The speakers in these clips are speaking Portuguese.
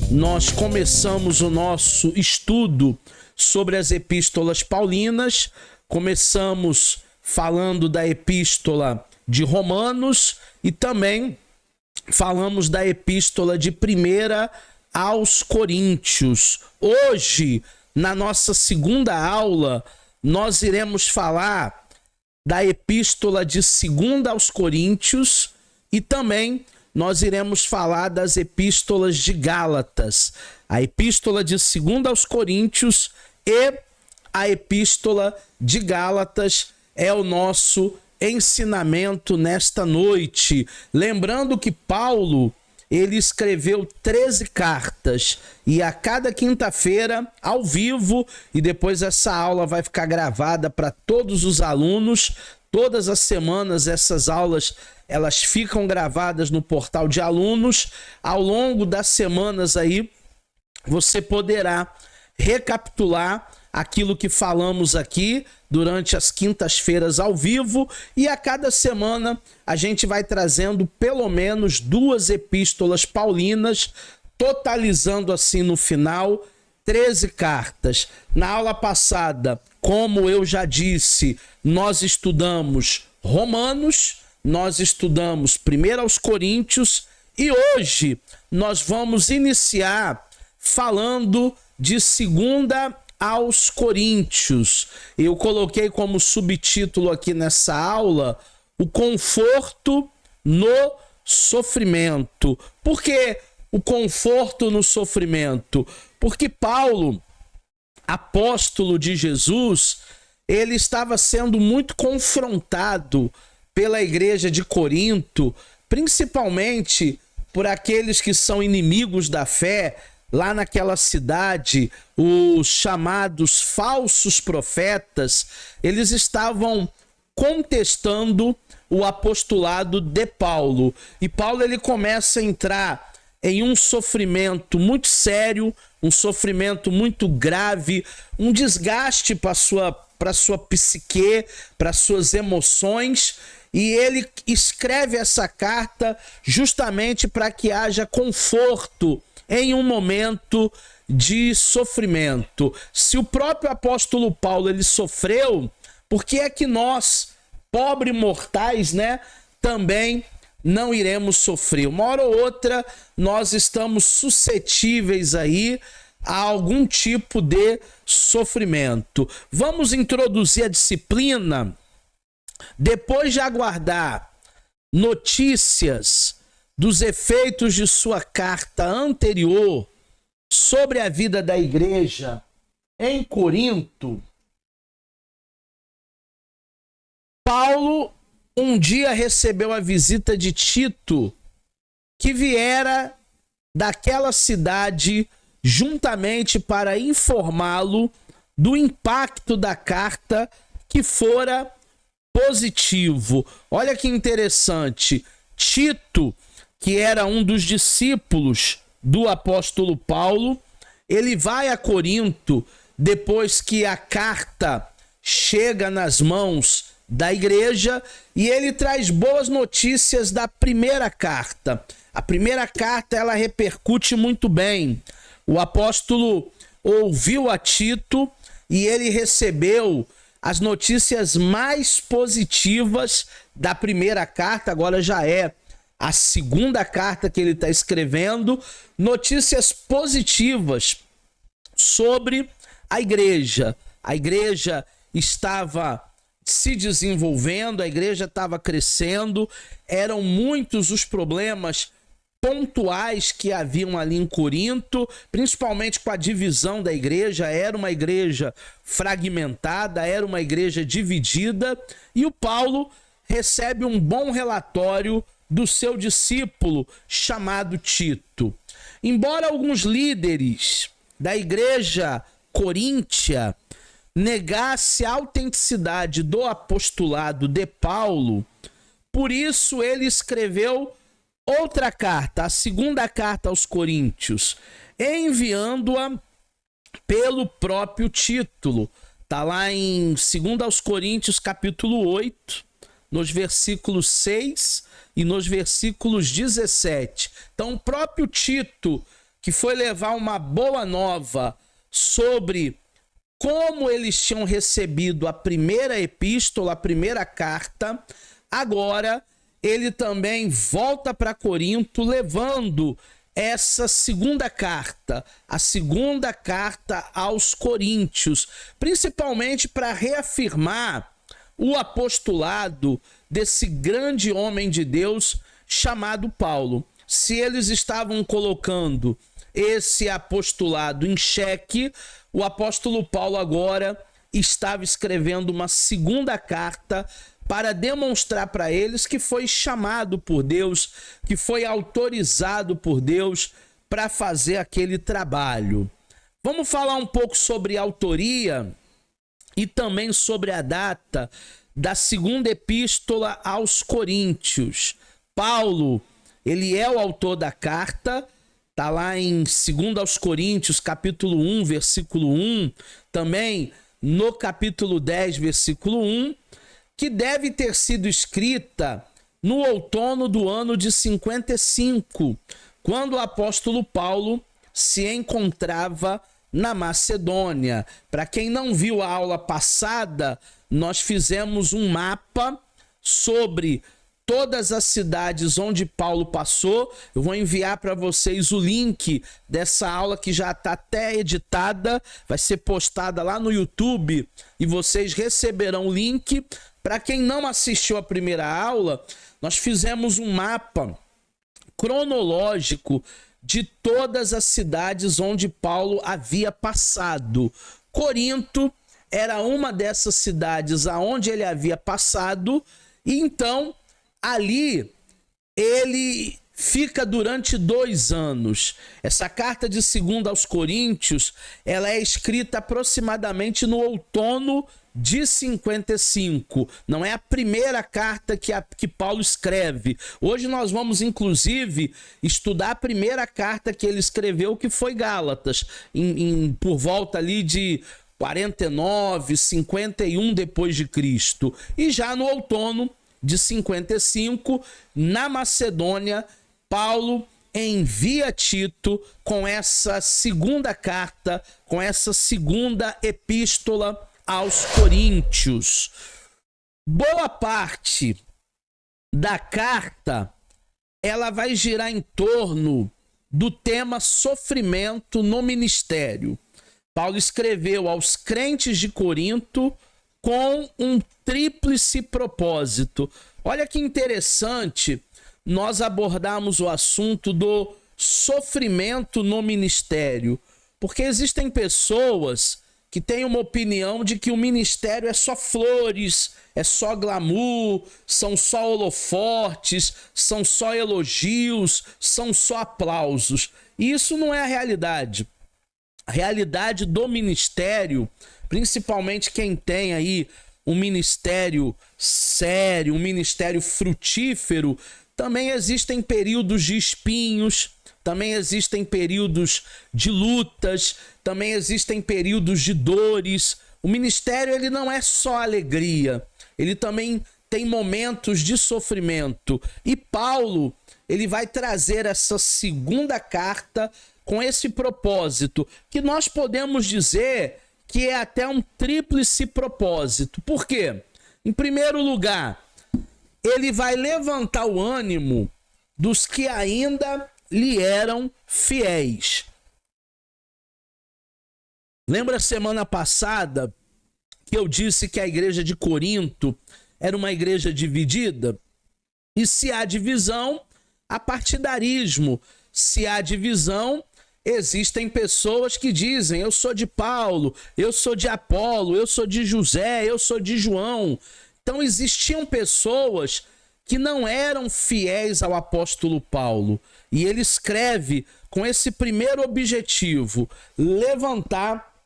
nós começamos o nosso estudo sobre as epístolas paulinas. Começamos falando da epístola de Romanos e também falamos da epístola de 1 aos Coríntios. Hoje, na nossa segunda aula, nós iremos falar da epístola de 2 aos Coríntios e também nós iremos falar das epístolas de Gálatas, a epístola de 2 aos Coríntios e a epístola de Gálatas é o nosso ensinamento nesta noite. Lembrando que Paulo, ele escreveu 13 cartas e a cada quinta-feira, ao vivo, e depois essa aula vai ficar gravada para todos os alunos. Todas as semanas essas aulas elas ficam gravadas no portal de alunos. Ao longo das semanas aí, você poderá recapitular aquilo que falamos aqui durante as quintas-feiras ao vivo, e a cada semana a gente vai trazendo pelo menos 2 epístolas paulinas, totalizando assim no final 13 cartas. Na aula passada, como eu já disse, nós estudamos Romanos, nós estudamos 1 aos Coríntios e hoje nós vamos iniciar falando de 2 aos Coríntios. Eu coloquei como subtítulo aqui nessa aula o conforto no sofrimento. Por que o conforto no sofrimento? Porque Paulo, apóstolo de Jesus, ele estava sendo muito confrontado pela igreja de Corinto, principalmente por aqueles que são inimigos da fé. Lá naquela cidade, os chamados falsos profetas, eles estavam contestando o apostolado de Paulo. E Paulo ele começa a entrar em um sofrimento muito sério, um sofrimento muito grave, um desgaste para sua psique, para suas emoções. E ele escreve essa carta justamente para que haja conforto em um momento de sofrimento. Se o próprio apóstolo Paulo ele sofreu, por que é que nós, pobres mortais, também não iremos sofrer? Uma hora ou outra nós estamos suscetíveis aí a algum tipo de sofrimento. Vamos introduzir a disciplina. Depois de aguardar notícias dos efeitos de sua carta anterior sobre a vida da igreja em Corinto, Paulo um dia recebeu a visita de Tito, que viera daquela cidade juntamente para informá-lo do impacto da carta, que fora positivo. Olha que interessante, Tito, que era um dos discípulos do apóstolo Paulo, ele vai a Corinto depois que a carta chega nas mãos da igreja e ele traz boas notícias da primeira carta. A primeira carta ela repercute muito bem. O apóstolo ouviu a Tito e ele recebeu as notícias mais positivas da primeira carta. Agora já é a segunda carta que ele está escrevendo, notícias positivas sobre a igreja. A igreja estava se desenvolvendo, a igreja estava crescendo, eram muitos os problemas pontuais que haviam ali em Corinto, principalmente com a divisão da igreja. Era uma igreja fragmentada, era uma igreja dividida, e o Paulo recebe um bom relatório do seu discípulo chamado Tito. Embora alguns líderes da igreja coríntia negassem a autenticidade do apostolado de Paulo, por isso ele escreveu outra carta, a segunda carta aos Coríntios, enviando-a pelo próprio título. Está lá em 2 aos Coríntios, capítulo 8, nos versículos 6 e nos versículos 17. Então, o próprio Tito que foi levar uma boa nova sobre como eles tinham recebido a primeira epístola, a primeira carta, agora ele também volta para Corinto levando essa segunda carta, a segunda carta aos Coríntios, principalmente para reafirmar o apostolado desse grande homem de Deus chamado Paulo. Se eles estavam colocando esse apostolado em xeque, o apóstolo Paulo agora estava escrevendo uma segunda carta para demonstrar para eles que foi chamado por Deus, que foi autorizado por Deus para fazer aquele trabalho. Vamos falar um pouco sobre autoria e também sobre a data da segunda epístola aos Coríntios. Paulo, ele é o autor da carta, está lá em 2 aos Coríntios, capítulo 1, versículo 1, também no capítulo 10, versículo 1, que deve ter sido escrita no outono do ano de 55, quando o apóstolo Paulo se encontrava na Macedônia. Para quem não viu a aula passada, nós fizemos um mapa sobre todas as cidades onde Paulo passou. Eu vou enviar para vocês o link dessa aula que já está até editada, vai ser postada lá no YouTube e vocês receberão o link. Para quem não assistiu a primeira aula, nós fizemos um mapa cronológico de todas as cidades onde Paulo havia passado. Corinto era uma dessas cidades aonde ele havia passado, e então ali ele fica durante 2 anos. Essa carta de 2 aos Coríntios, ela é escrita aproximadamente no outono de 55. Não é a primeira carta que Paulo escreve. Hoje nós vamos, inclusive, estudar a primeira carta que ele escreveu, que foi Gálatas, por volta ali de 49, 51 depois de Cristo. E já no outono de 55, na Macedônia, Paulo envia Tito com essa segunda carta, com essa segunda epístola aos Coríntios. Boa parte da carta ela vai girar em torno do tema sofrimento no ministério. Paulo escreveu aos crentes de Corinto com um tríplice propósito. Olha que interessante nós abordarmos o assunto do sofrimento no ministério, porque existem pessoas que têm uma opinião de que o ministério é só flores, é só glamour, são só holofotes, são só elogios, são só aplausos. E isso não é a realidade. A realidade do ministério, principalmente quem tem aí um ministério sério, um ministério frutífero, também existem períodos de espinhos, também existem períodos de lutas, também existem períodos de dores. O ministério ele não é só alegria, ele também tem momentos de sofrimento. E Paulo ele vai trazer essa segunda carta com esse propósito, que nós podemos dizer que é até um tríplice propósito. Por quê? Em primeiro lugar, ele vai levantar o ânimo dos que ainda lhe eram fiéis. Lembra a semana passada que eu disse que a igreja de Corinto era uma igreja dividida? E se há divisão, há partidarismo. Se há divisão, existem pessoas que dizem: eu sou de Paulo, eu sou de Apolo, eu sou de José, eu sou de João. Então existiam pessoas que não eram fiéis ao apóstolo Paulo. E ele escreve com esse primeiro objetivo: levantar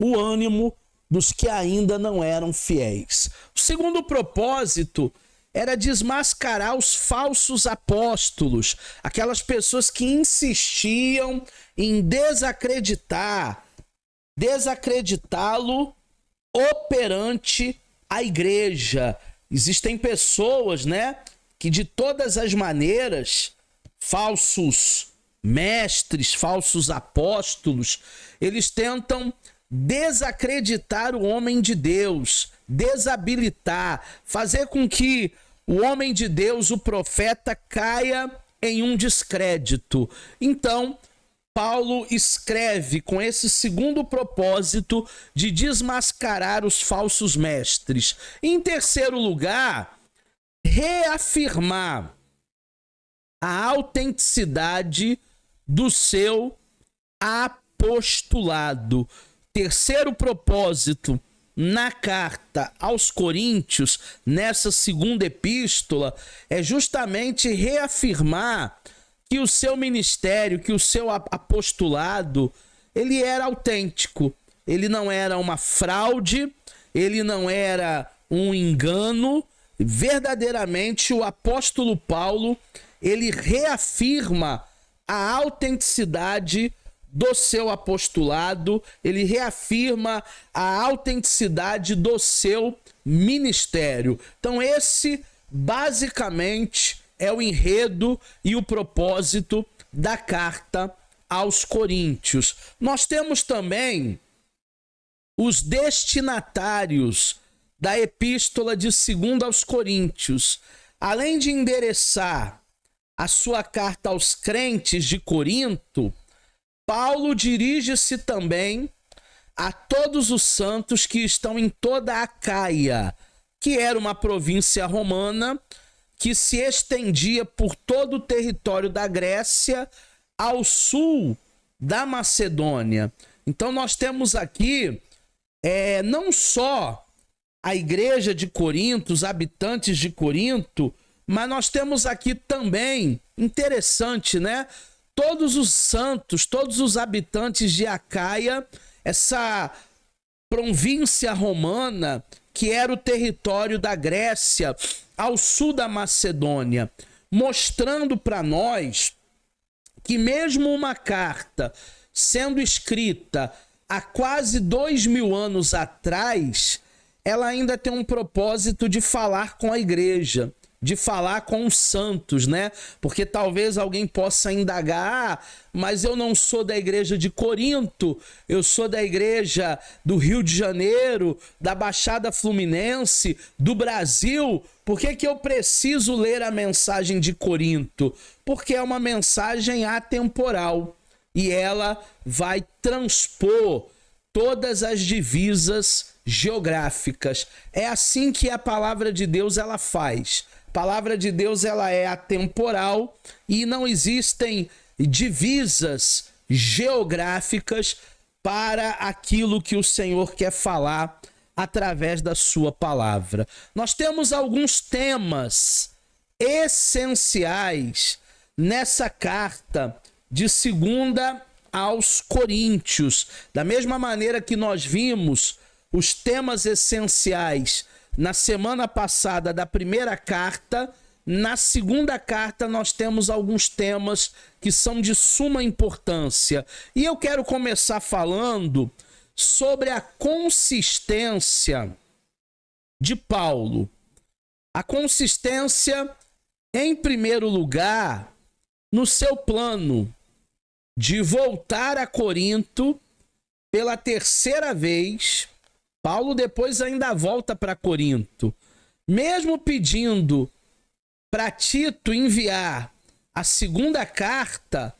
o ânimo dos que ainda não eram fiéis. O segundo propósito era desmascarar os falsos apóstolos, aquelas pessoas que insistiam em desacreditá-lo operante a igreja. Existem pessoas, que de todas as maneiras, falsos mestres, falsos apóstolos, eles tentam desacreditar o homem de Deus, desabilitar, fazer com que o homem de Deus, o profeta, caia em um descrédito. Então, Paulo escreve com esse segundo propósito de desmascarar os falsos mestres. Em terceiro lugar, reafirmar a autenticidade do seu apostolado. Terceiro propósito na carta aos Coríntios, nessa segunda epístola, é justamente reafirmar que o seu ministério, que o seu apostolado, ele era autêntico. Ele não era uma fraude, ele não era um engano. Verdadeiramente, o apóstolo Paulo, ele reafirma a autenticidade do seu apostolado, ele reafirma a autenticidade do seu ministério. Então, esse, basicamente, é o enredo e o propósito da carta aos Coríntios. Nós temos também os destinatários da epístola de 2 aos Coríntios. Além de endereçar a sua carta aos crentes de Corinto, Paulo dirige-se também a todos os santos que estão em toda a Acaia, que era uma província romana que se estendia por todo o território da Grécia ao sul da Macedônia. Então nós temos aqui não só a igreja de Corinto, os habitantes de Corinto, mas nós temos aqui também, interessante, né? Todos os santos, todos os habitantes de Acaia, essa província romana que era o território da Grécia ao sul da Macedônia, mostrando para nós que mesmo uma carta sendo escrita há quase 2000 anos atrás, ela ainda tem um propósito de falar com a igreja, de falar com os santos, né? Porque talvez alguém possa indagar, mas eu não sou da igreja de Corinto, eu sou da igreja do Rio de Janeiro, da Baixada Fluminense, do Brasil. Por que eu preciso ler a mensagem de Corinto? Porque é uma mensagem atemporal e ela vai transpor todas as divisas geográficas. É assim que a palavra de Deus ela faz. A palavra de Deus ela é atemporal e não existem divisas geográficas para aquilo que o Senhor quer falar através da sua palavra. Nós temos alguns temas essenciais nessa carta de 2 aos Coríntios. Da mesma maneira que nós vimos os temas essenciais na semana passada da primeira carta, na segunda carta nós temos alguns temas que são de suma importância. E eu quero começar falando sobre a consistência de Paulo. A consistência, em primeiro lugar, no seu plano de voltar a Corinto pela terceira vez. Paulo depois ainda volta para Corinto, mesmo pedindo para Tito enviar a segunda carta,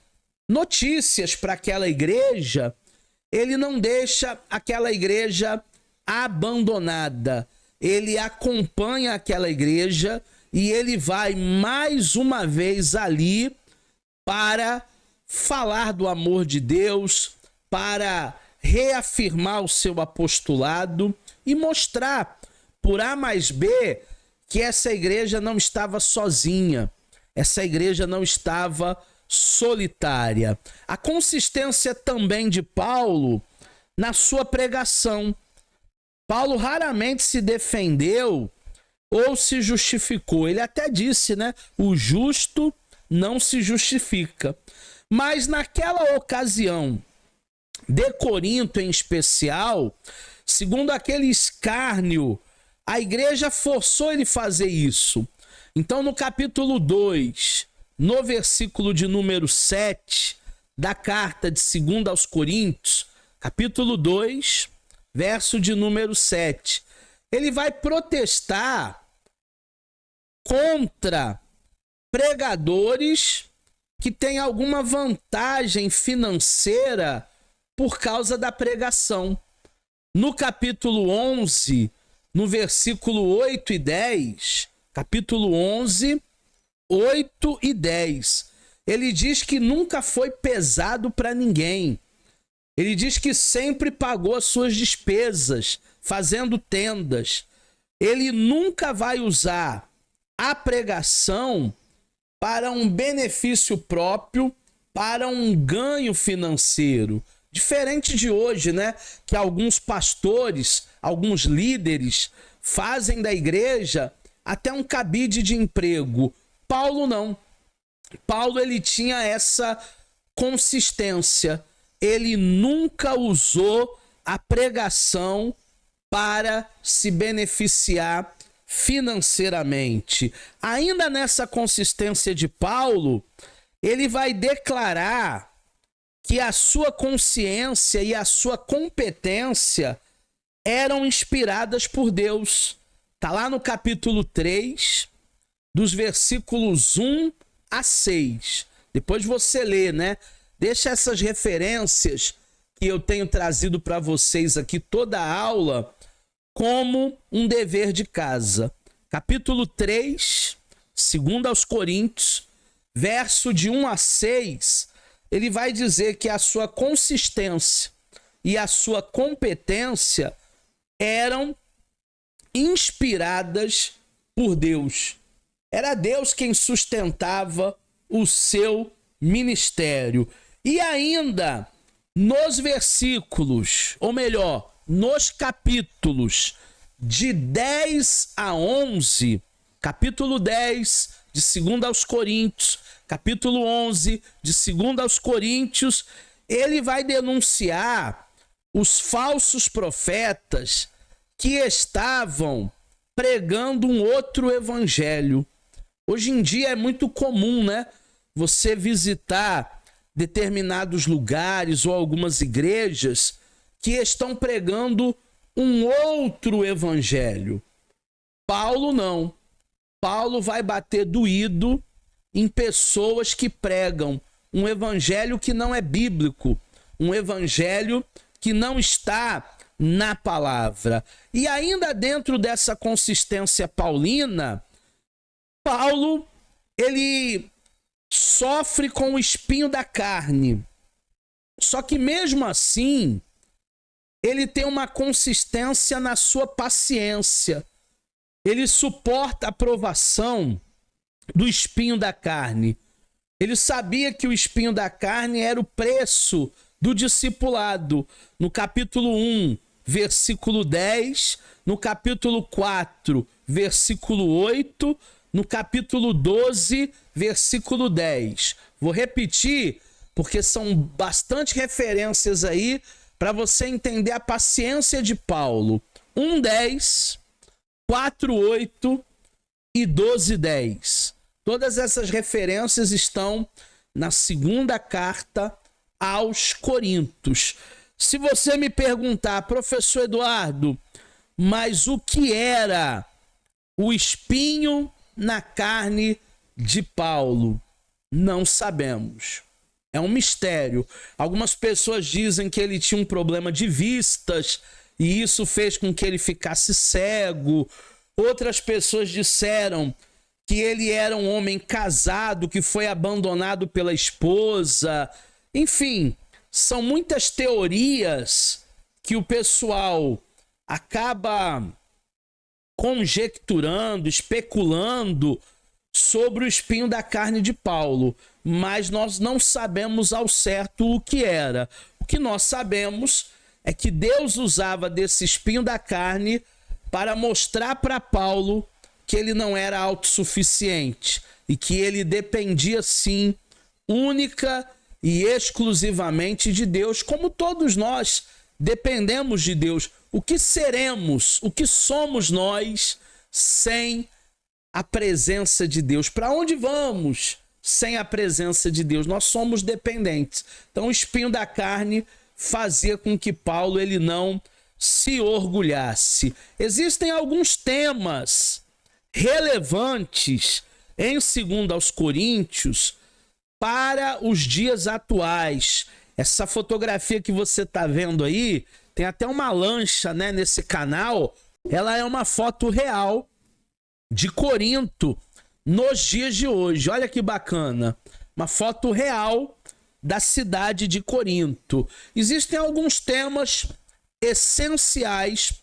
notícias para aquela igreja, ele não deixa aquela igreja abandonada. Ele acompanha aquela igreja e ele vai mais uma vez ali para falar do amor de Deus, para reafirmar o seu apostolado e mostrar por A mais B que essa igreja não estava sozinha, essa igreja não estava solitária. A consistência também de Paulo na sua pregação. Paulo raramente se defendeu ou se justificou. Ele até disse, né? O justo não se justifica. Mas naquela ocasião de Corinto em especial, segundo aquele escárnio, a igreja forçou ele a fazer isso. Então no capítulo 2, no versículo de número 7 da carta de 2 aos Coríntios, capítulo 2, verso de número 7. Ele vai protestar contra pregadores que têm alguma vantagem financeira por causa da pregação. No capítulo 11, no versículo 8 e 10, capítulo 11, 8 e 10, ele diz que nunca foi pesado para ninguém. Ele diz que sempre pagou as suas despesas, fazendo tendas. Ele nunca vai usar a pregação para um benefício próprio, para um ganho financeiro. Diferente de hoje, né? Que alguns pastores, alguns líderes fazem da igreja até um cabide de emprego. Paulo não. Paulo, ele tinha essa consistência. Ele nunca usou a pregação para se beneficiar financeiramente. Ainda nessa consistência de Paulo, ele vai declarar que a sua consciência e a sua competência eram inspiradas por Deus. Está lá no capítulo 3, dos versículos 1 a 6. Depois você lê, né? Deixa essas referências que eu tenho trazido para vocês aqui toda a aula como um dever de casa. Capítulo 3, 2 aos Coríntios, verso de 1 a 6, ele vai dizer que a sua consistência e a sua competência eram inspiradas por Deus. Era Deus quem sustentava o seu ministério. E ainda nos versículos, ou melhor, nos capítulos de 10 a 11, capítulo 10 de 2 aos Coríntios, capítulo 11 de 2 aos Coríntios, ele vai denunciar os falsos profetas que estavam pregando um outro evangelho. Hoje em dia é muito comum, né? Você visitar determinados lugares ou algumas igrejas que estão pregando um outro evangelho. Paulo não. Paulo vai bater doído em pessoas que pregam um evangelho que não é bíblico, um evangelho que não está na palavra. E ainda dentro dessa consistência paulina, Paulo, ele sofre com o espinho da carne. Só que mesmo assim, ele tem uma consistência na sua paciência. Ele suporta a provação do espinho da carne. Ele sabia que o espinho da carne era o preço do discipulado. No capítulo 1, versículo 10, no capítulo 4, versículo 8, no capítulo 12, versículo 10. Vou repetir, porque são bastante referências aí para você entender a paciência de Paulo. 1:10, 4:8 e 12:10. Todas essas referências estão na segunda carta aos Coríntios. Se você me perguntar, professor Eduardo, mas o que era o espinho na carne de Paulo? Não sabemos. É um mistério. Algumas pessoas dizem que ele tinha um problema de vistas e isso fez com que ele ficasse cego. Outras pessoas disseram que ele era um homem casado que foi abandonado pela esposa. Enfim, são muitas teorias que o pessoal acaba conjecturando, especulando sobre o espinho da carne de Paulo, mas nós não sabemos ao certo o que era. O que nós sabemos é que Deus usava desse espinho da carne para mostrar para Paulo que ele não era autossuficiente e que ele dependia sim única e exclusivamente de Deus, como todos nós dependemos de Deus. O que seremos, o que somos nós sem a presença de Deus? Para onde vamos sem a presença de Deus. Nós somos dependentes. Então o espinho da carne fazia com que Paulo ele não se orgulhasse. Existem alguns temas relevantes em 2 aos Coríntios para os dias atuais. Essa fotografia que você está vendo aí, tem até uma lancha, né, nesse canal. Ela é uma foto real de Corinto nos dias de hoje. Olha que bacana. Uma foto real da cidade de Corinto. Existem alguns temas essenciais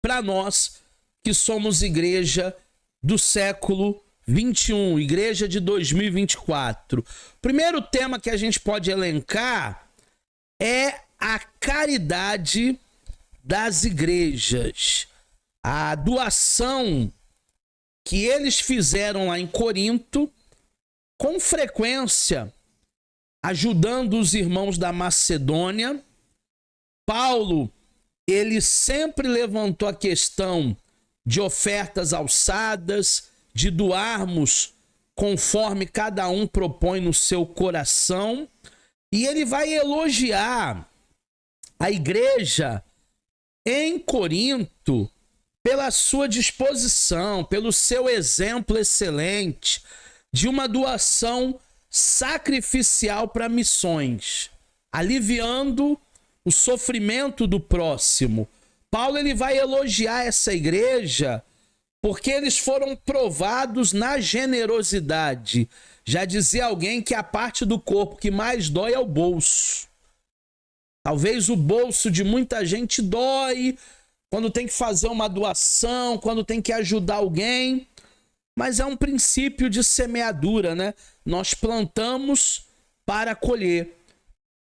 para nós que somos igreja do século 21, igreja de 2024. Primeiro tema que a gente pode elencar é a caridade das igrejas. A doação que eles fizeram lá em Corinto, com frequência, ajudando os irmãos da Macedônia. Paulo, ele sempre levantou a questão de ofertas alçadas, de doarmos conforme cada um propõe no seu coração. E ele vai elogiar a igreja em Corinto pela sua disposição, pelo seu exemplo excelente de uma doação sacrificial para missões, aliviando o sofrimento do próximo. Paulo ele vai elogiar essa igreja porque eles foram provados na generosidade. Já dizia alguém que a parte do corpo que mais dói é o bolso. Talvez o bolso de muita gente dói quando tem que fazer uma doação, quando tem que ajudar alguém. Mas é um princípio de semeadura, né? Nós plantamos para colher.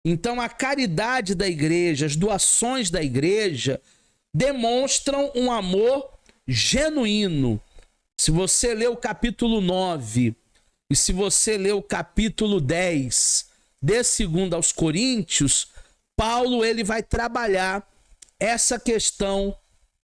Então a caridade da igreja, as doações da igreja demonstram um amor genuíno. Se você ler o capítulo 9 e se você ler o capítulo 10 de 2 aos Coríntios, Paulo ele vai trabalhar essa questão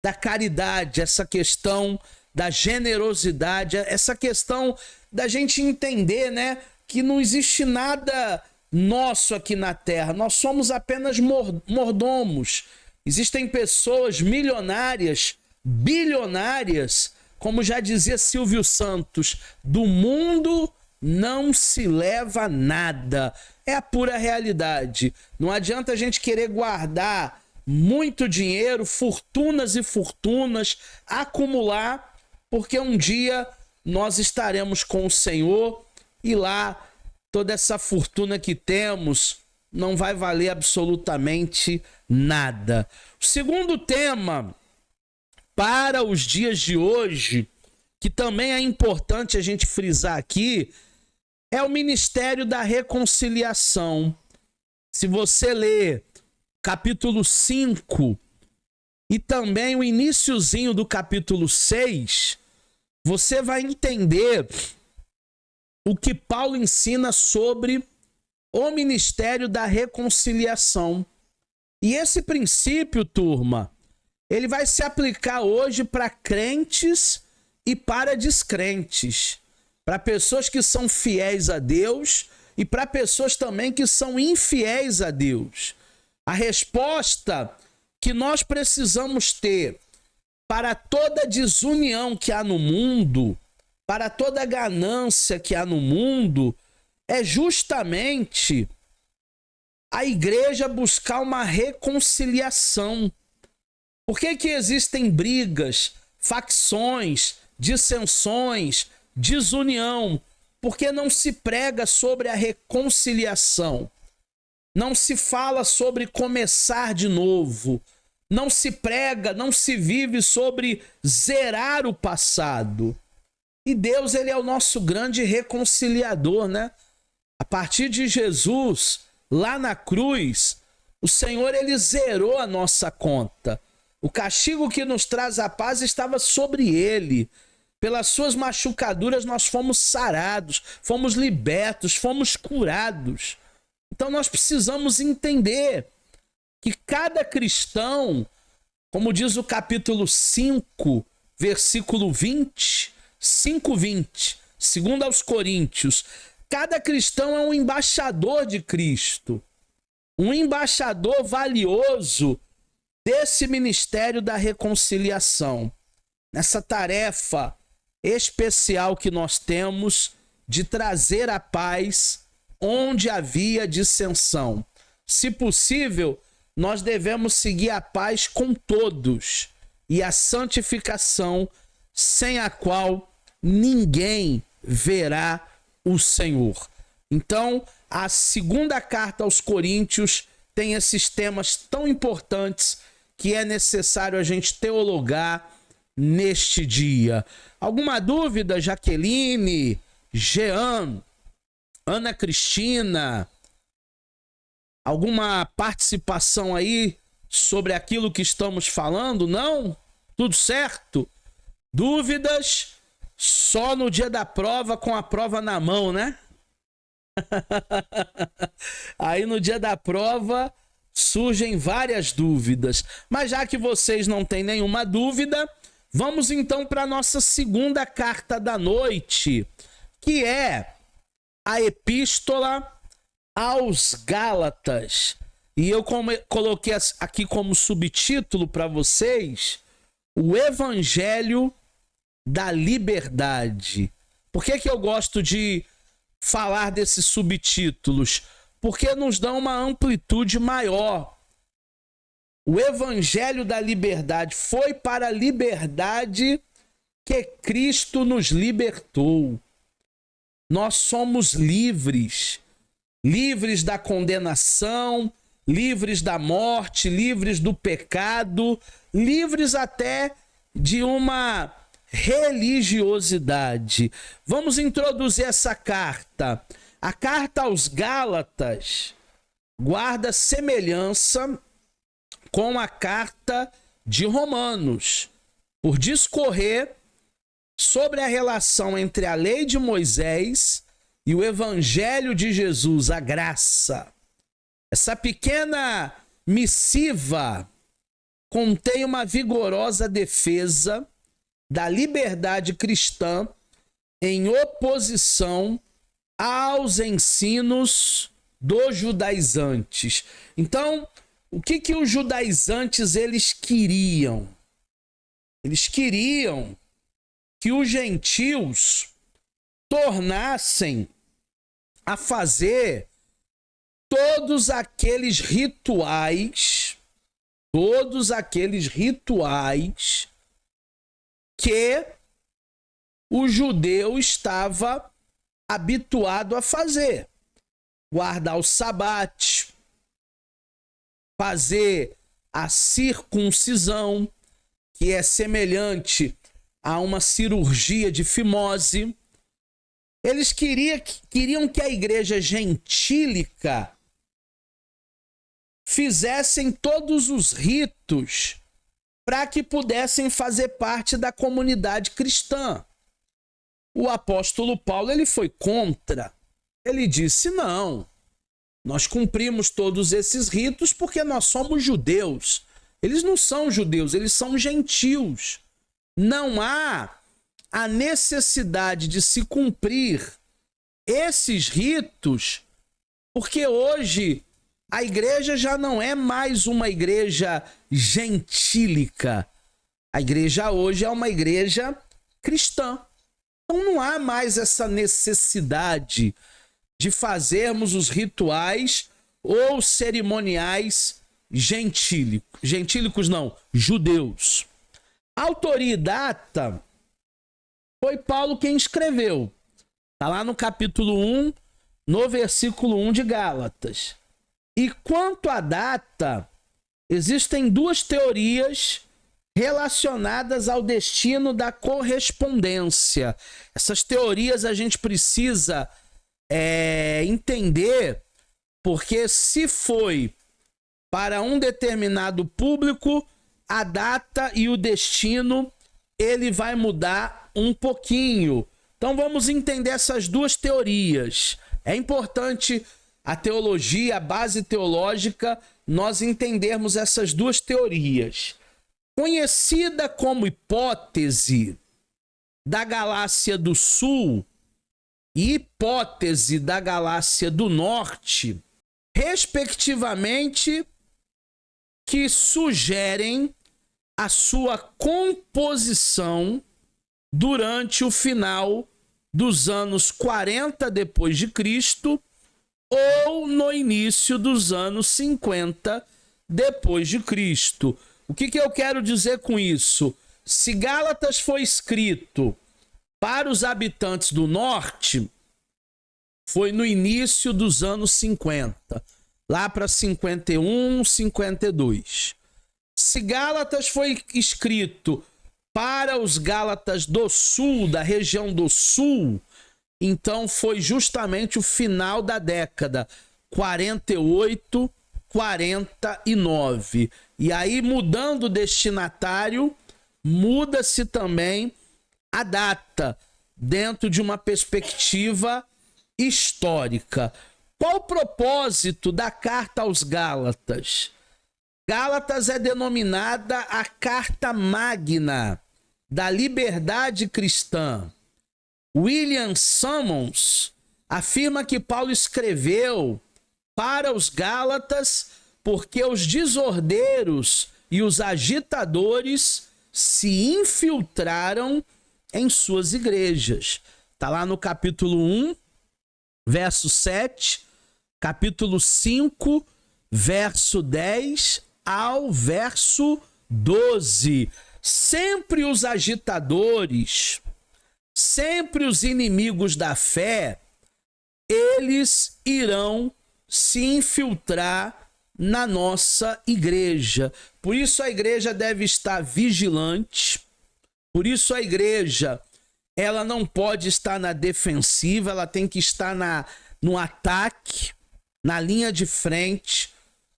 da caridade, essa questão da generosidade, essa questão da gente entender, né, que não existe nada nosso aqui na terra, nós somos apenas mordomos. Existem pessoas milionárias, bilionárias, como já dizia Silvio Santos, do mundo não se leva nada. É a pura realidade. Não adianta a gente querer guardar muito dinheiro, fortunas e fortunas, acumular, porque um dia nós estaremos com o Senhor e lá toda essa fortuna que temos não vai valer absolutamente nada. O segundo tema para os dias de hoje, que também é importante a gente frisar aqui, é o ministério da reconciliação. Se você ler capítulo 5 e também o iniciozinho do capítulo 6, você vai entender o que Paulo ensina sobre o ministério da reconciliação. E esse princípio, turma, ele vai se aplicar hoje para crentes e para descrentes, para pessoas que são fiéis a Deus e para pessoas também que são infiéis a Deus. A resposta que nós precisamos ter para toda desunião que há no mundo, para toda ganância que há no mundo, é justamente a igreja buscar uma reconciliação. Por que que existem brigas, facções, dissensões, desunião? Porque não se prega sobre a reconciliação. Não se fala sobre começar de novo. Não se prega, não se vive sobre zerar o passado. E Deus, ele é o nosso grande reconciliador, né? A partir de Jesus, lá na cruz, o Senhor, ele zerou a nossa conta. O castigo que nos traz a paz estava sobre ele. Pelas suas machucaduras nós fomos sarados, fomos libertos, fomos curados. Então nós precisamos entender que cada cristão, como diz o capítulo 5, versículo 20, 5:20, 2 aos Coríntios, cada cristão é um embaixador de Cristo, um embaixador valioso desse ministério da reconciliação, nessa tarefa especial que nós temos de trazer a paz onde havia dissensão. Se possível, nós devemos seguir a paz com todos e a santificação, sem a qual ninguém verá o Senhor. Então, a segunda carta aos Coríntios tem esses temas tão importantes que é necessário a gente teologar neste dia. Alguma dúvida, Jaqueline, Jean, Ana Cristina? Alguma participação aí sobre aquilo que estamos falando? Não? Tudo certo? Dúvidas? Só no dia da prova, com a prova na mão, né? Aí no dia da prova surgem várias dúvidas. Mas já que vocês não têm nenhuma dúvida, vamos então para a nossa segunda carta da noite, que é a Epístola aos Gálatas. E eu coloquei aqui como subtítulo para vocês: o Evangelho da Liberdade. Por que eu gosto de falar desses subtítulos? Porque nos dão uma amplitude maior. O Evangelho da Liberdade foi para a liberdade que Cristo nos libertou. Nós somos livres, livres da condenação, livres da morte, livres do pecado, livres até de uma religiosidade. Vamos introduzir essa carta. A carta aos Gálatas guarda semelhança com a carta de Romanos, por discorrer sobre a relação entre a lei de Moisés e o Evangelho de Jesus, a graça. Essa pequena missiva contém uma vigorosa defesa da liberdade cristã em oposição aos ensinos dos judaizantes. Então, o que os judaizantes eles queriam? Eles queriam que os gentios tornassem a fazer todos aqueles rituais que o judeu estava habituado a fazer. Guardar o sabate, fazer a circuncisão, que é semelhante a uma cirurgia de fimose. Eles queriam que a igreja gentílica fizessem todos os ritos para que pudessem fazer parte da comunidade cristã. O apóstolo Paulo ele foi contra. Ele disse: não, nós cumprimos todos esses ritos porque nós somos judeus. Eles não são judeus, eles são gentios. Não há a necessidade de se cumprir esses ritos, porque hoje a igreja já não é mais uma igreja gentílica. A igreja hoje é uma igreja cristã. Então não há mais essa necessidade de fazermos os rituais ou cerimoniais gentílicos. Gentílicos não, judeus. Autoria e data foi Paulo quem escreveu. Está lá no capítulo 1, no versículo 1 de Gálatas. E quanto à data, existem duas teorias relacionadas ao destino da correspondência. Essas teorias a gente precisa entender, porque se foi para um determinado público, a data e o destino ele vai mudar um pouquinho. Então vamos entender essas duas teorias. É importante a teologia, a base teológica, nós entendermos essas duas teorias. Conhecida como hipótese da Galácia do Sul e hipótese da Galácia do Norte, respectivamente, que sugerem a sua composição durante o final dos anos 40 depois de Cristo ou no início dos anos 50 depois de Cristo. O que eu quero dizer com isso? Se Gálatas foi escrito para os habitantes do norte, foi no início dos anos 50, lá para 51, 52. Se Gálatas foi escrito para os Gálatas do sul, da região do sul, então foi justamente o final da década, 48, 49. E aí, mudando o destinatário, muda-se também a data, dentro de uma perspectiva histórica. Qual o propósito da carta aos Gálatas? Gálatas é denominada a carta magna da liberdade cristã. William Symons afirma que Paulo escreveu para os Gálatas porque os desordeiros e os agitadores se infiltraram em suas igrejas. Está lá no capítulo 1, verso 7, capítulo 5, verso 10 ao verso 12. Sempre os agitadores, sempre os inimigos da fé, eles irão se infiltrar na nossa igreja. Por isso a igreja deve estar vigilante, por isso a igreja, ela não pode estar na defensiva, ela tem que estar no ataque, na linha de frente,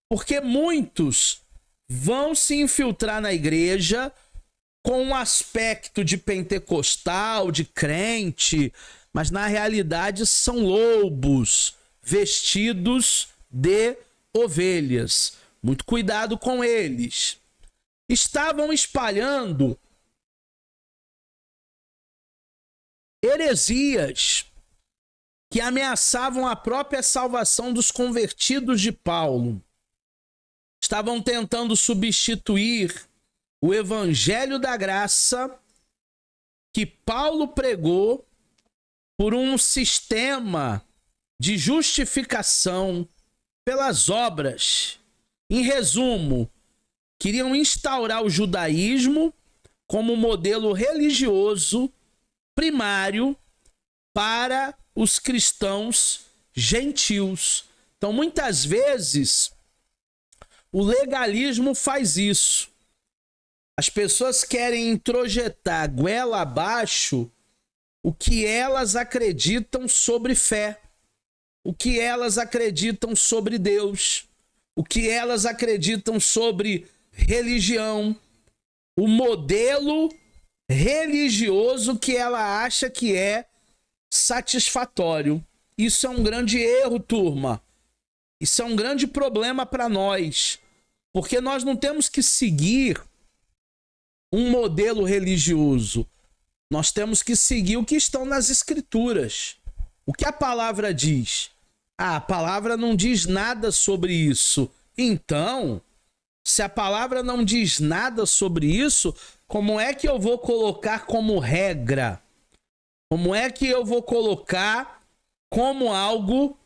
porque muitos vão se infiltrar na igreja com um aspecto de pentecostal, de crente, mas na realidade são lobos vestidos de ovelhas. Muito cuidado com eles. Estavam espalhando heresias que ameaçavam a própria salvação dos convertidos de Paulo. Estavam tentando substituir o evangelho da graça que Paulo pregou por um sistema de justificação pelas obras. Em resumo, queriam instaurar o judaísmo como modelo religioso primário para os cristãos gentios. Então, muitas vezes, o legalismo faz isso. As pessoas querem introjetar goela abaixo o que elas acreditam sobre fé, o que elas acreditam sobre Deus, o que elas acreditam sobre religião, o modelo religioso que ela acha que é satisfatório. Isso é um grande erro, turma. Isso é um grande problema para nós, porque nós não temos que seguir um modelo religioso. Nós temos que seguir o que estão nas escrituras. O que a palavra diz? A palavra não diz nada sobre isso. Então, se a palavra não diz nada sobre isso, como é que eu vou colocar como regra? Como é que eu vou colocar como algo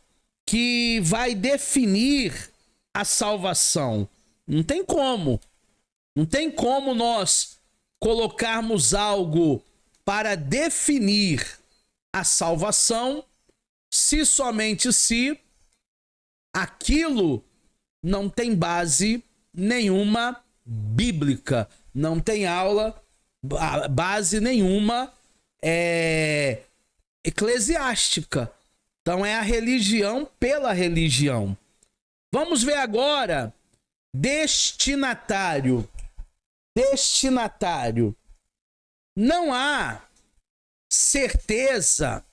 que vai definir a salvação? Não tem como. Não tem como nós colocarmos algo para definir a salvação se somente se aquilo não tem base nenhuma bíblica, não tem base nenhuma eclesiástica. Então é a religião pela religião. Vamos ver agora destinatário. Destinatário. Não há certeza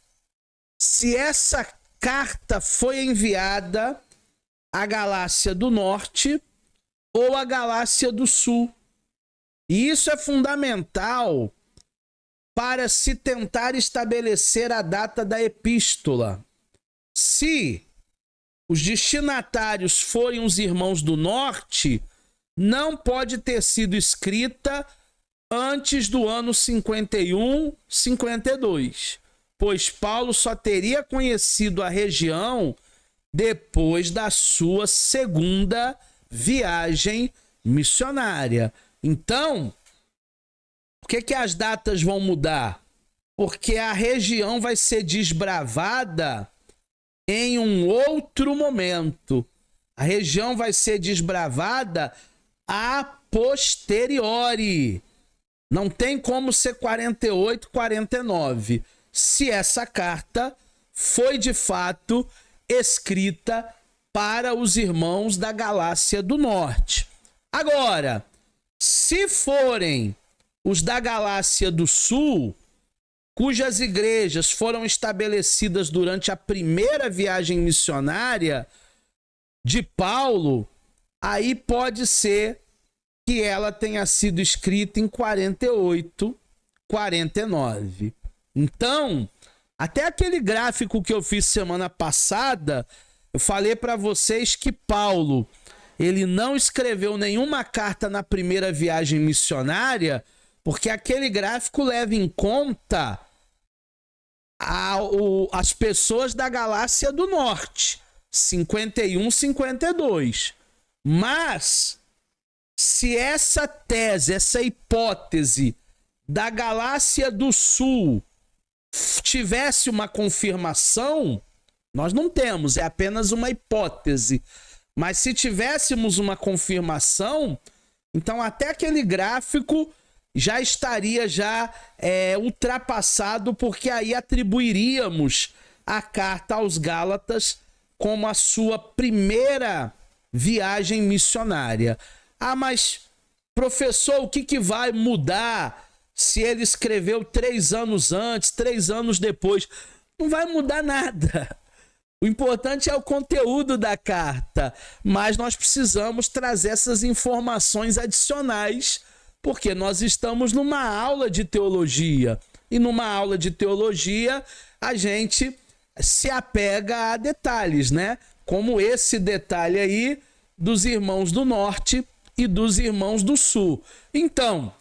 se essa carta foi enviada à Galácia do Norte ou à Galácia do Sul. E isso é fundamental para se tentar estabelecer a data da epístola. Se os destinatários forem os irmãos do norte, não pode ter sido escrita antes do ano 51, 52, pois Paulo só teria conhecido a região depois da sua segunda viagem missionária. Então, por que as datas vão mudar? Porque a região vai ser desbravada em um outro momento. A região vai ser desbravada a posteriori. Não tem como ser 48, 49. Se essa carta foi de fato escrita para os irmãos da Galácia do Norte. Agora, se forem os da Galácia do Sul, cujas igrejas foram estabelecidas durante a primeira viagem missionária de Paulo, aí pode ser que ela tenha sido escrita em 48, 49. Então, até aquele gráfico que eu fiz semana passada, eu falei para vocês que Paulo, ele não escreveu nenhuma carta na primeira viagem missionária, porque aquele gráfico leva em conta as pessoas da Galácia do Norte, 51, 52. Mas, se essa tese, essa hipótese da Galácia do Sul tivesse uma confirmação, nós não temos, é apenas uma hipótese. Mas se tivéssemos uma confirmação, então até aquele gráfico já estaria ultrapassado, porque aí atribuiríamos a carta aos Gálatas como a sua primeira viagem missionária. Ah, mas professor, o que vai mudar se ele escreveu 3 anos antes, 3 anos depois? Não vai mudar nada. O importante é o conteúdo da carta, mas nós precisamos trazer essas informações adicionais, porque nós estamos numa aula de teologia, e numa aula de teologia a gente se apega a detalhes, né? Como esse detalhe aí dos irmãos do norte e dos irmãos do sul. Então,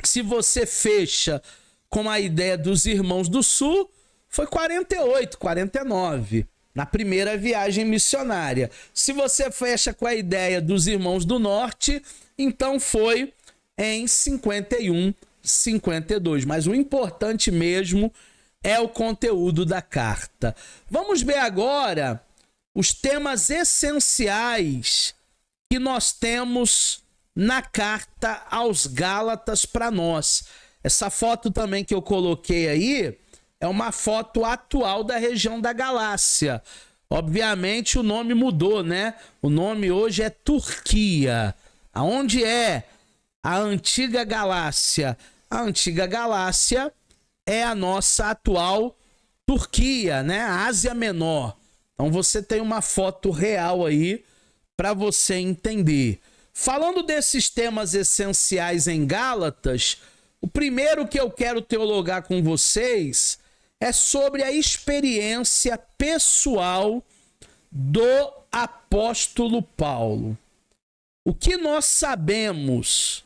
se você fecha com a ideia dos irmãos do sul, foi 48, 49. Na primeira viagem missionária. Se você fecha com a ideia dos irmãos do norte, então foi em 51, 52. Mas o importante mesmo é o conteúdo da carta. Vamos ver agora os temas essenciais que nós temos na carta aos Gálatas para nós. Essa foto também que eu coloquei aí é uma foto atual da região da Galácia. Obviamente o nome mudou, né? O nome hoje é Turquia. Aonde é a antiga Galácia? A antiga Galácia é a nossa atual Turquia, né? A Ásia Menor. Então você tem uma foto real aí para você entender. Falando desses temas essenciais em Gálatas, o primeiro que eu quero teologar com vocês é sobre a experiência pessoal do apóstolo Paulo. O que nós sabemos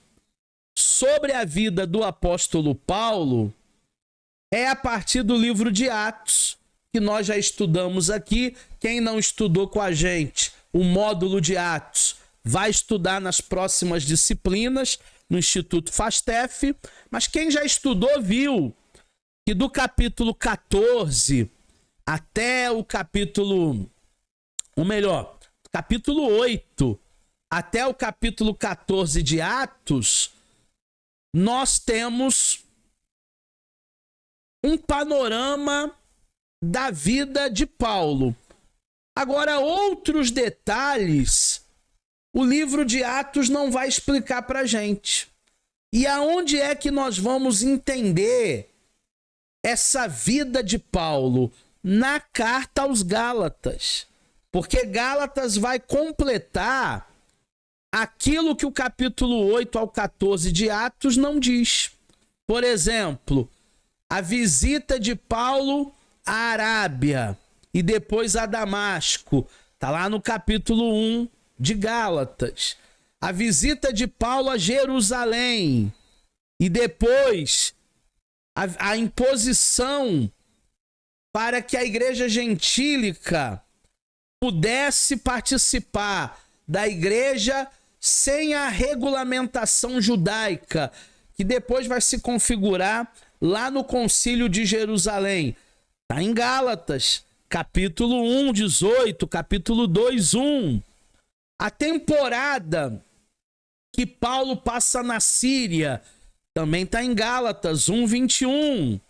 sobre a vida do apóstolo Paulo é a partir do livro de Atos, que nós já estudamos aqui. Quem não estudou com a gente o módulo de Atos vai estudar nas próximas disciplinas no Instituto Fastef, mas quem já estudou viu que do capítulo 14 até o capítulo 8 até o capítulo 14 de Atos, nós temos um panorama da vida de Paulo. Agora, outros detalhes, o livro de Atos não vai explicar para a gente. E aonde é que nós vamos entender essa vida de Paulo? Na carta aos Gálatas. Porque Gálatas vai completar aquilo que o capítulo 8 ao 14 de Atos não diz. Por exemplo, a visita de Paulo à Arábia e depois a Damasco. Está lá no capítulo 1 de Gálatas. A visita de Paulo a Jerusalém e depois a imposição para que a igreja gentílica pudesse participar da igreja sem a regulamentação judaica, que depois vai se configurar lá no Concílio de Jerusalém. Está em Gálatas, capítulo 1, 18, capítulo 2, 1. A temporada que Paulo passa na Síria também está em Gálatas 1, 21.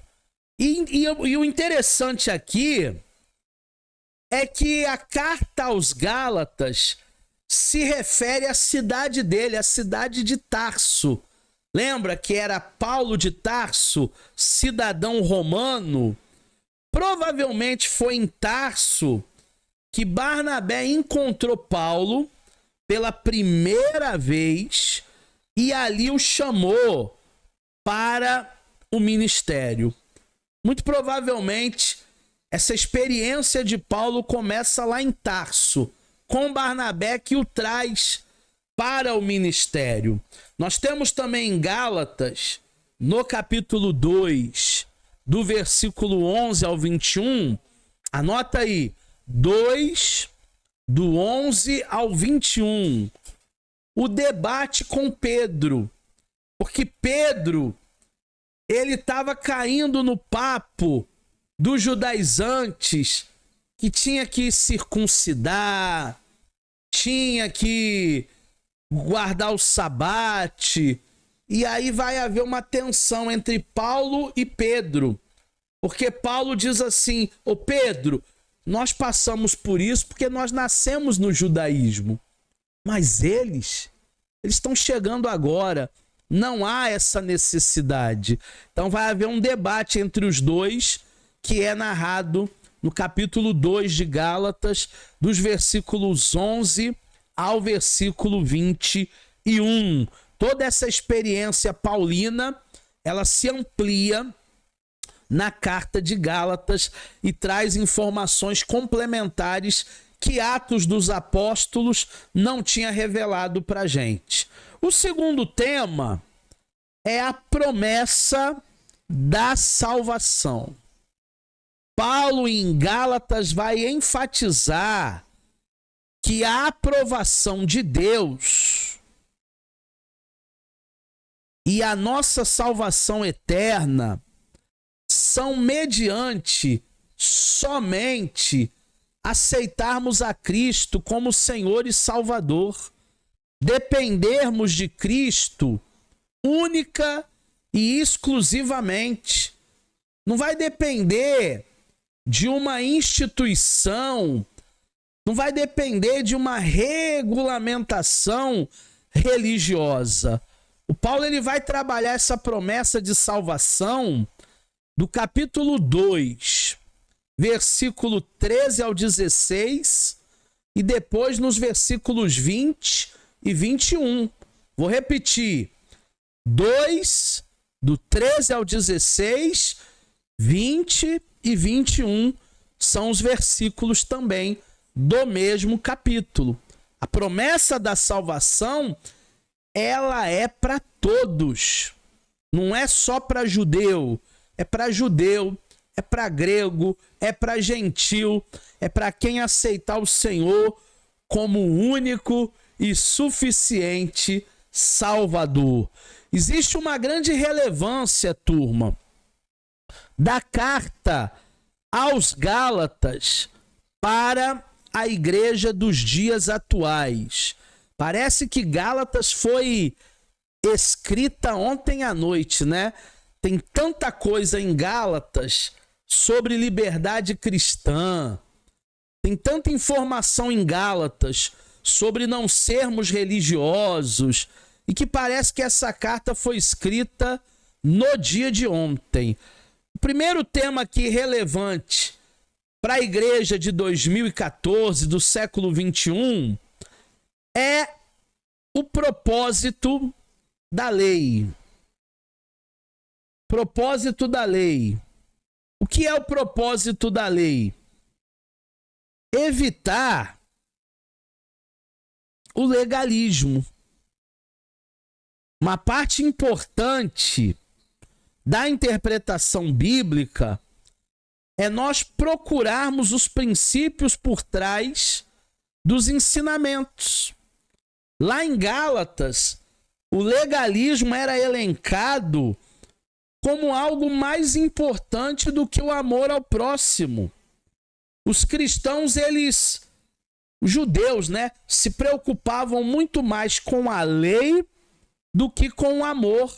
E o interessante aqui é que a carta aos Gálatas se refere à cidade dele, a cidade de Tarso. Lembra que era Paulo de Tarso, cidadão romano? Provavelmente foi em Tarso que Barnabé encontrou Paulo pela primeira vez e ali o chamou para o ministério. Muito provavelmente essa experiência de Paulo começa lá em Tarso, com Barnabé que o traz para o ministério. Nós temos também em Gálatas, no capítulo 2, do versículo 11 ao 21, anota aí, 2, do 11 ao 21, o debate com Pedro, porque Pedro, ele estava caindo no papo dos judaizantes, que tinha que circuncidar, tinha que guardar o sabate, e aí vai haver uma tensão entre Paulo e Pedro, porque Paulo diz assim: ô Pedro, nós passamos por isso porque nós nascemos no judaísmo, mas eles estão chegando agora, não há essa necessidade. Então vai haver um debate entre os dois, que é narrado no capítulo 2 de Gálatas, dos versículos 11 ao versículo 21. Toda essa experiência paulina, ela se amplia na carta de Gálatas e traz informações complementares que Atos dos Apóstolos não tinha revelado para a gente. O segundo tema é a promessa da salvação. Paulo em Gálatas vai enfatizar que a aprovação de Deus e a nossa salvação eterna são mediante somente aceitarmos a Cristo como Senhor e Salvador, dependermos de Cristo única e exclusivamente. Não vai depender de uma instituição, não vai depender de uma regulamentação religiosa. O Paulo ele vai trabalhar essa promessa de salvação do capítulo 2, versículo 13 ao 16, e depois nos versículos 20 e 21. Vou repetir. 2, do 13 ao 16, 20 e 21 são os versículos também do mesmo capítulo. A promessa da salvação, ela é para todos. Não é só para judeu, é para judeu, é para grego, é para gentil, é para quem aceitar o Senhor como único e suficiente Salvador. Existe uma grande relevância, turma, da carta aos Gálatas para a igreja dos dias atuais. Parece que Gálatas foi escrita ontem à noite, né? Tem tanta coisa em Gálatas sobre liberdade cristã, tem tanta informação em Gálatas sobre não sermos religiosos, e que parece que essa carta foi escrita no dia de ontem. O primeiro tema aqui relevante para a igreja de 2014, do século 21, é o propósito da lei. Propósito da lei. O que é o propósito da lei? Evitar o legalismo. Uma parte importante da interpretação bíblica é nós procurarmos os princípios por trás dos ensinamentos. Lá em Gálatas, o legalismo era elencado como algo mais importante do que o amor ao próximo. Os cristãos, os judeus, se preocupavam muito mais com a lei do que com o amor.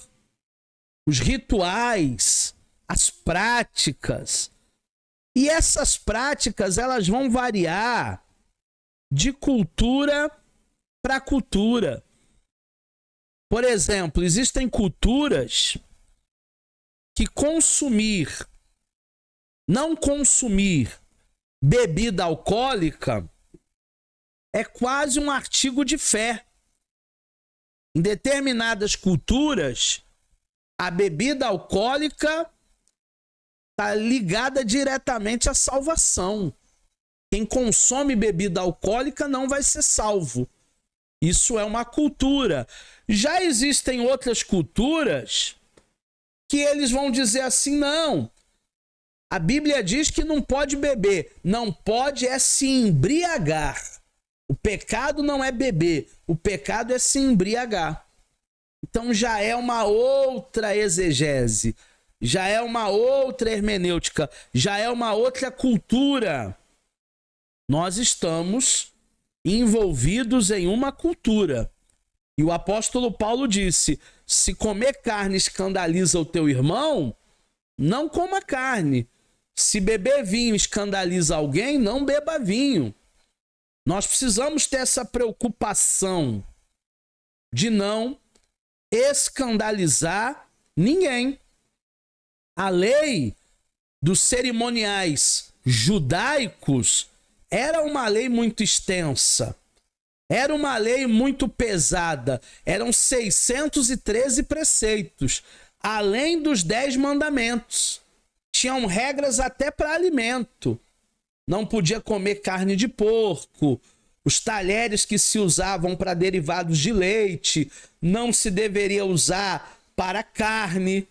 Os rituais, as práticas. E essas práticas, elas vão variar de cultura para cultura. Por exemplo, existem culturas que não consumir bebida alcoólica é quase um artigo de fé. Em determinadas culturas, a bebida alcoólica está ligada diretamente à salvação. Quem consome bebida alcoólica não vai ser salvo. Isso é uma cultura. Já existem outras culturas que eles vão dizer assim, não, a Bíblia diz que não pode beber, não pode é se embriagar. O pecado não é beber, o pecado é se embriagar. Então já é uma outra exegese, já é uma outra hermenêutica, já é uma outra cultura. Nós estamos envolvidos em uma cultura. E o apóstolo Paulo disse, se comer carne escandaliza o teu irmão, não coma carne. Se beber vinho escandaliza alguém, não beba vinho. Nós precisamos ter essa preocupação de não escandalizar ninguém. A lei dos cerimoniais judaicos era uma lei muito extensa. Era uma lei muito pesada. Eram 613 preceitos, além dos 10 mandamentos. Tinham regras até para alimento. Não podia comer carne de porco. Os talheres que se usavam para derivados de leite não se deveria usar para carne.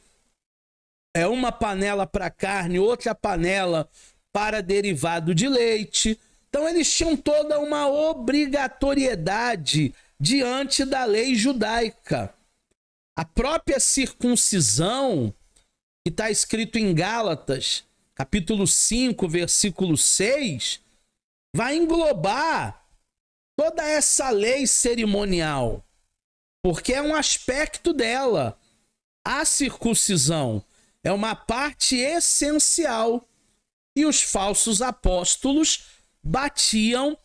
É uma panela para carne, outra panela para derivado de leite. Então eles tinham toda uma obrigatoriedade diante da lei judaica. A própria circuncisão, que está escrito em Gálatas, capítulo 5, versículo 6, vai englobar toda essa lei cerimonial, porque é um aspecto dela. A circuncisão é uma parte essencial. E os falsos apóstolos batiam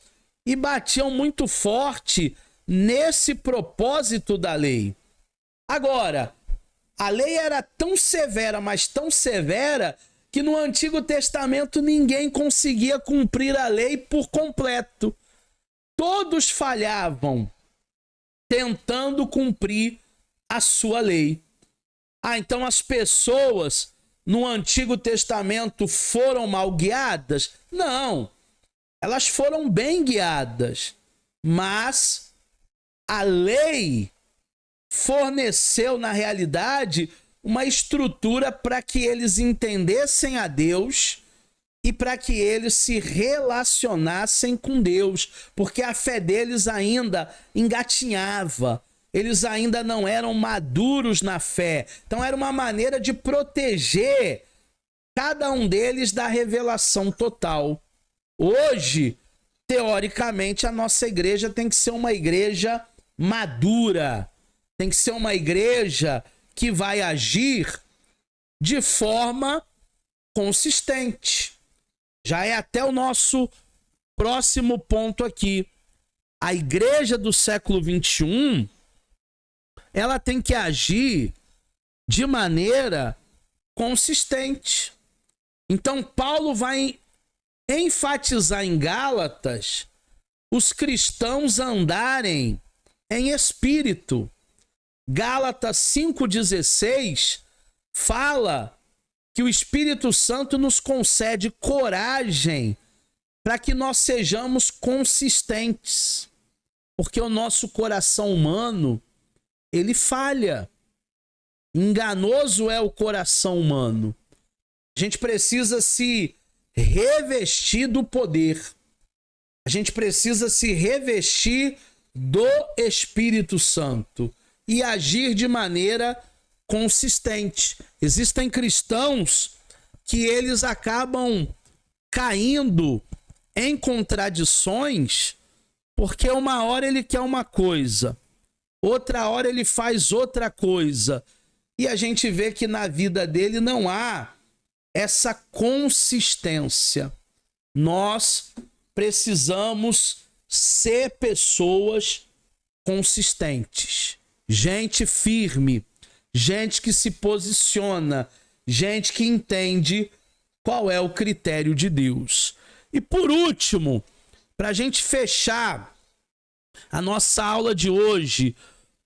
muito forte nesse propósito da lei. Agora, a lei era tão severa, mas tão severa, que no Antigo Testamento ninguém conseguia cumprir a lei por completo. Todos falhavam tentando cumprir a sua lei. Então as pessoas no Antigo Testamento foram mal guiadas? Não, elas foram bem guiadas, mas a lei forneceu, na realidade, uma estrutura para que eles entendessem a Deus e para que eles se relacionassem com Deus, porque a fé deles ainda engatinhava, eles ainda não eram maduros na fé. Então era uma maneira de proteger cada um deles da revelação total. Hoje, teoricamente, a nossa igreja tem que ser uma igreja madura, tem que ser uma igreja que vai agir de forma consistente. Já é até o nosso próximo ponto aqui. A igreja do século 21, ela tem que agir de maneira consistente. Então, Paulo vai enfatizar em Gálatas os cristãos andarem em espírito. Gálatas 5,16 fala que o Espírito Santo nos concede coragem para que nós sejamos consistentes. Porque o nosso coração humano, ele falha. Enganoso é o coração humano. A gente precisa se revestir do poder. A gente precisa se revestir do Espírito Santo e agir de maneira consistente. Existem cristãos que eles acabam caindo em contradições porque uma hora ele quer uma coisa, outra hora ele faz outra coisa. E a gente vê que na vida dele não há essa consistência. Nós precisamos ser pessoas consistentes, gente firme, gente que se posiciona, gente que entende qual é o critério de Deus. E por último, para a gente fechar a nossa aula de hoje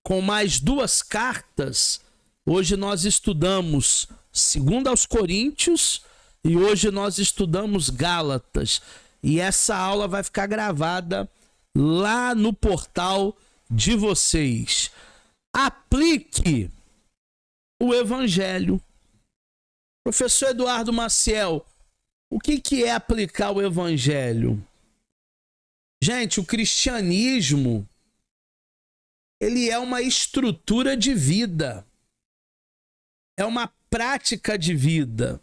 com mais duas cartas, hoje nós estudamos 2 aos Coríntios e hoje nós estudamos Gálatas. E essa aula vai ficar gravada lá no portal de vocês. Aplique o Evangelho. Professor Eduardo Maciel, o que é aplicar o Evangelho? Gente, o cristianismo, ele é uma estrutura de vida. É uma prática de vida.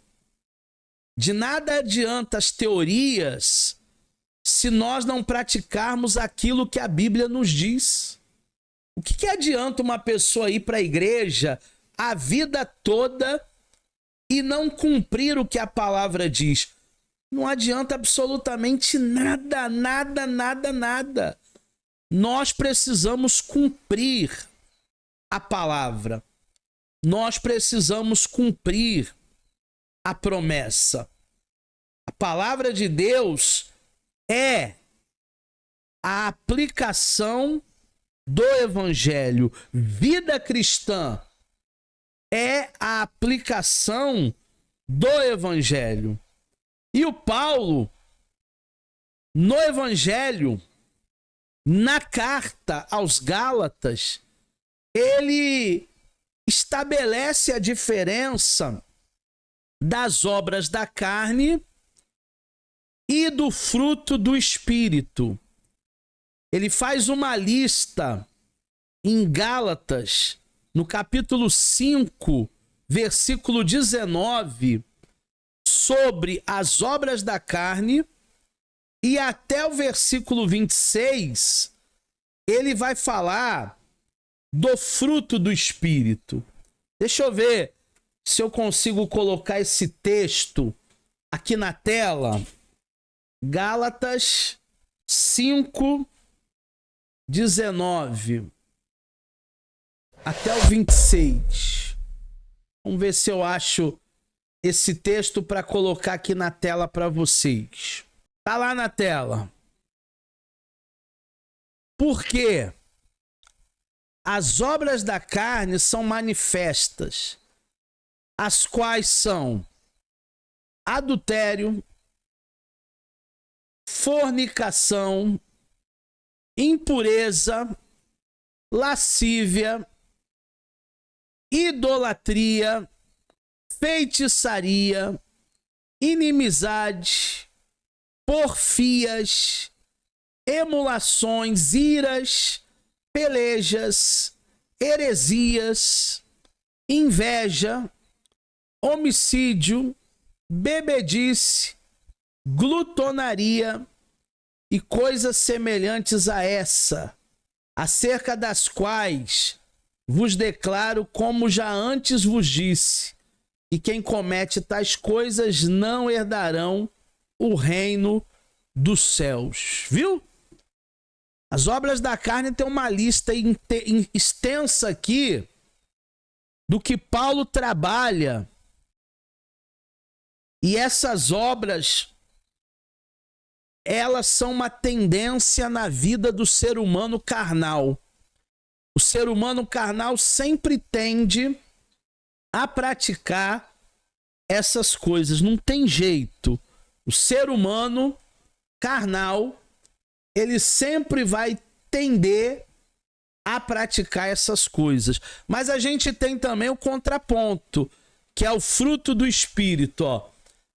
De nada adianta as teorias se nós não praticarmos aquilo que a Bíblia nos diz. O que adianta uma pessoa ir para a igreja a vida toda e não cumprir o que a palavra diz? Não adianta absolutamente nada, nada, nada, nada. Nós precisamos cumprir a palavra. Nós precisamos cumprir a promessa. A palavra de Deus é a aplicação do Evangelho. Vida cristã é a aplicação do Evangelho. E o Paulo, no Evangelho, na carta aos Gálatas, ele estabelece a diferença das obras da carne e do fruto do Espírito. Ele faz uma lista em Gálatas, no capítulo 5, versículo 19, sobre as obras da carne, e até o versículo 26, ele vai falar do fruto do Espírito. Deixa eu ver se eu consigo colocar esse texto aqui na tela. Gálatas 5, 19 até o 26. Vamos ver se eu acho esse texto para colocar aqui na tela para vocês. Tá lá na tela. Porque as obras da carne são manifestas, as quais são adultério, fornicação, impureza, lascívia, idolatria, feitiçaria, inimizade, porfias, emulações, iras, pelejas, heresias, inveja, homicídio, bebedice, glutonaria e coisas semelhantes a essa, acerca das quais vos declaro, como já antes vos disse, que quem comete tais coisas não herdarão o reino dos céus. Viu? As obras da carne tem uma lista extensa aqui do que Paulo trabalha. E essas obras, elas são uma tendência na vida do ser humano carnal. O ser humano carnal sempre tende a praticar essas coisas. Não tem jeito. O ser humano carnal, ele sempre vai tender a praticar essas coisas. Mas a gente tem também o contraponto, que é o fruto do Espírito, ó.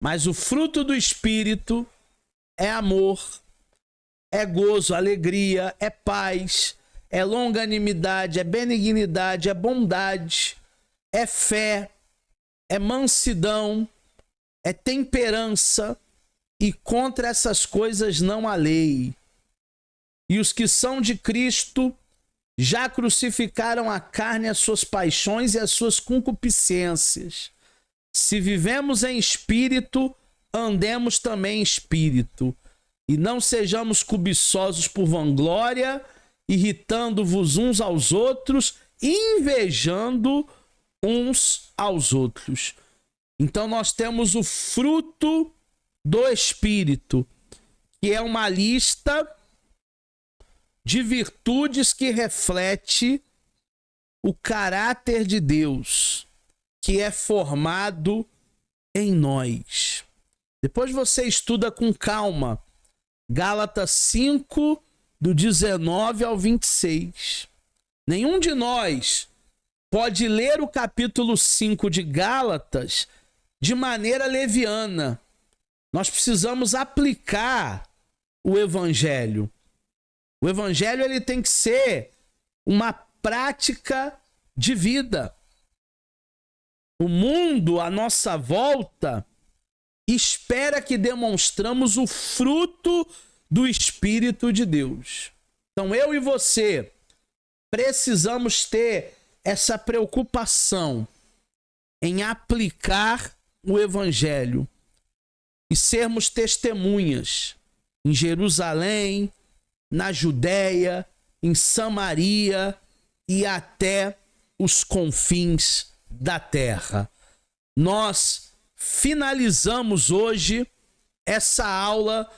Mas o fruto do Espírito é amor, é gozo, alegria, é paz, é longanimidade, é benignidade, é bondade, é fé, é mansidão, é temperança, e contra essas coisas não há lei. E os que são de Cristo já crucificaram a carne, as suas paixões e as suas concupiscências. Se vivemos em espírito, andemos também em espírito. E não sejamos cobiçosos por vanglória, irritando-vos uns aos outros, invejando uns aos outros. Então nós temos o fruto do Espírito, que é uma lista de virtudes que reflete o caráter de Deus, que é formado em nós. Depois você estuda com calma Gálatas 5, do 19 ao 26. Nenhum de nós pode ler o capítulo 5 de Gálatas de maneira leviana. Nós precisamos aplicar o Evangelho. O Evangelho ele tem que ser uma prática de vida. O mundo à nossa volta espera que demonstramos o fruto do Espírito de Deus. Então eu e você precisamos ter essa preocupação em aplicar o Evangelho e sermos testemunhas em Jerusalém, na Judéia, em Samaria e até os confins da terra. Nós finalizamos hoje essa aula